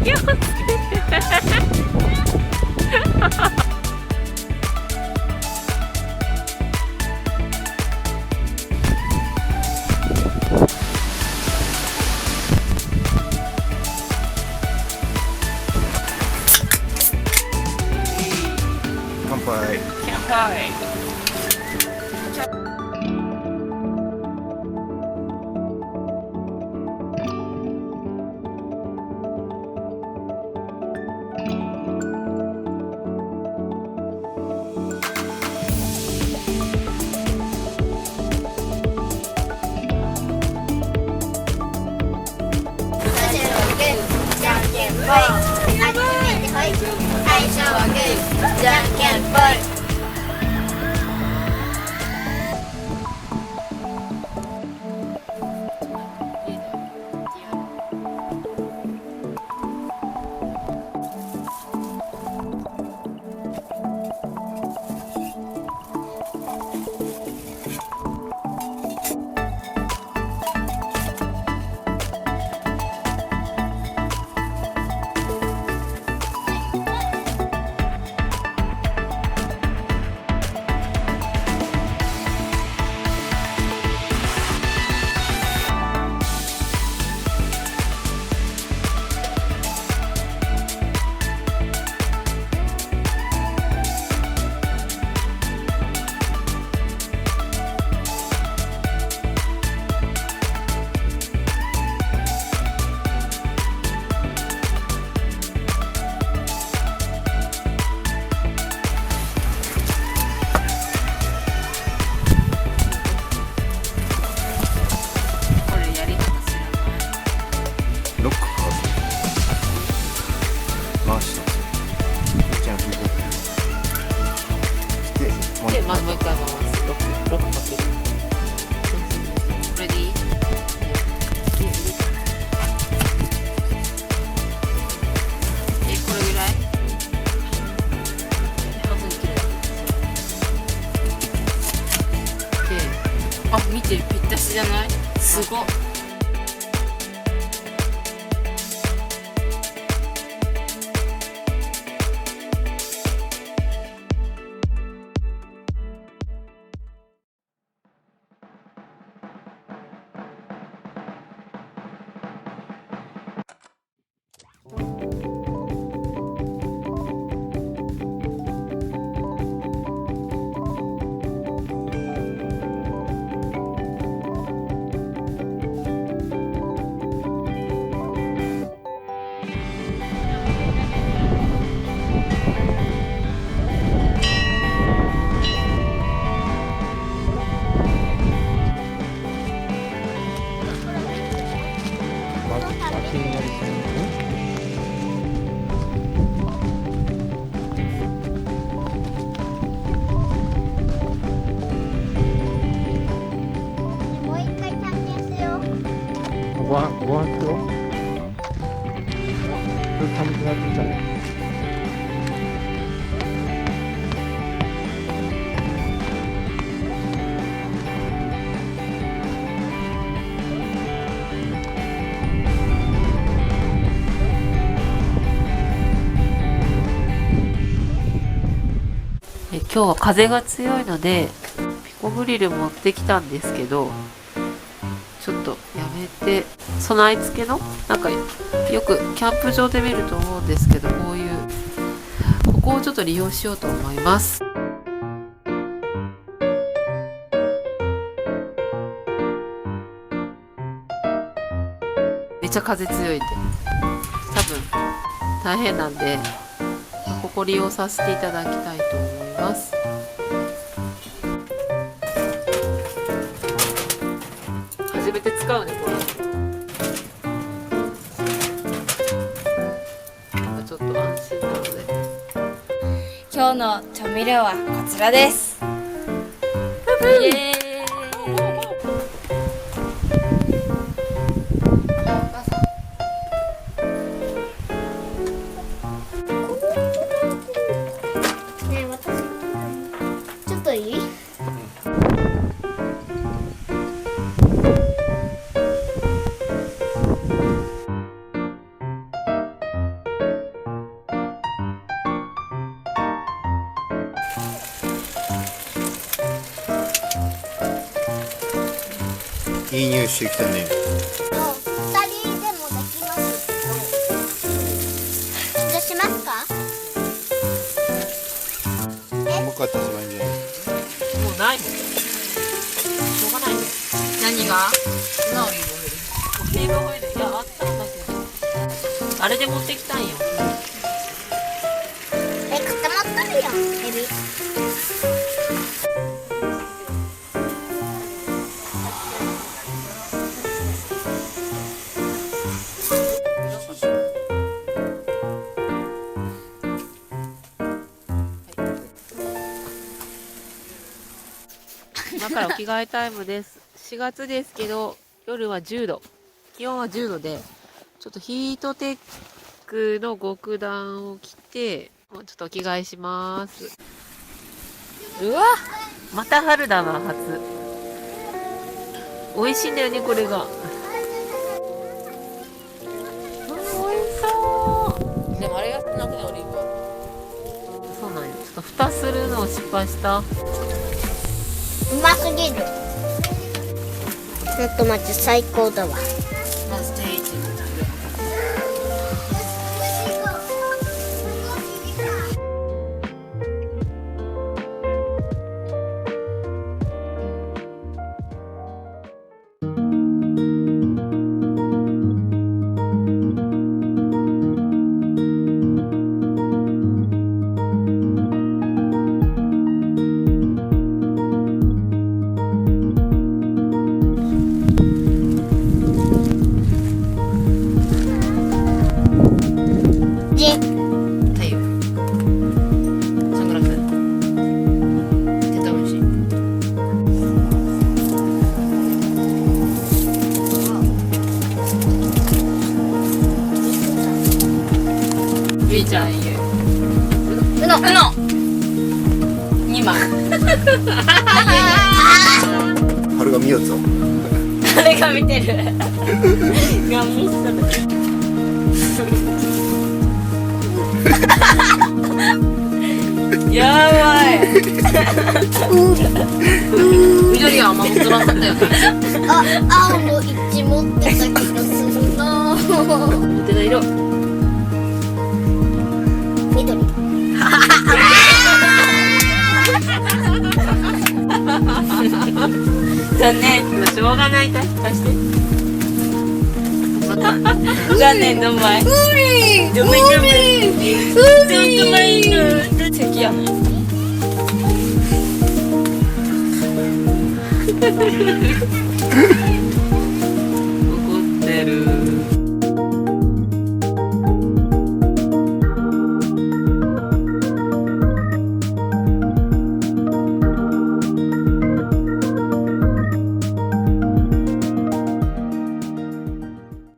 気をつけて乾杯。乾杯。じゃんけんぽい。まずもう一回回す。6かける。これでいい？これぐらい？半分に切るだけで。あ、見て、ぴったしじゃない？すごっ。ご飯作ろう。寒くなってきたね。今日は風が強いのでピコグリル持ってきたんですけど、ちょっとやめて、備え付けのなんかよくキャンプ場で見ると思うんですけど、こういうここをちょっと利用しようと思います。めっちゃ風強いんで多分大変なんで、ここ利用させていただきたいと思います。初めて使うね、これ。なんかちょっと安心なので。今日の調味料はこちらです。イエーイ。いい匂いしてきたね。2人でもできますけど、どうしますか？もう一回足せばいいんじゃない？もうないもん。しょうがないね。何が？オリーブオイル、いや、あったんだけど。あれで持ってきたんよ。固まっとるよ、エビ。今からお着替えタイムです。4月ですけど、夜は10度。気温は10度で、ちょっとヒートテックの極暖を着て、もうちょっとお着替えします。うわ、また春だわ、初。美味しいんだよね、これが。美味しそう。でもあれやってなくね、オリーブは。そうなんよ。ちょっと蓋するのを失敗した。うますぎる。ちょっと待って、最高だわ。まず定位置。みーちゃん言う。うの2枚。春が見ようぞ。誰が見てる。ガン見しとる。やばい。緑は守っとらんかったよね。青の一持ってた気がするな。持ってない色。緑。残念。しょうがないか。貸して。残念、どんまい。どんまい、どんまい。どんまいの。敵やね。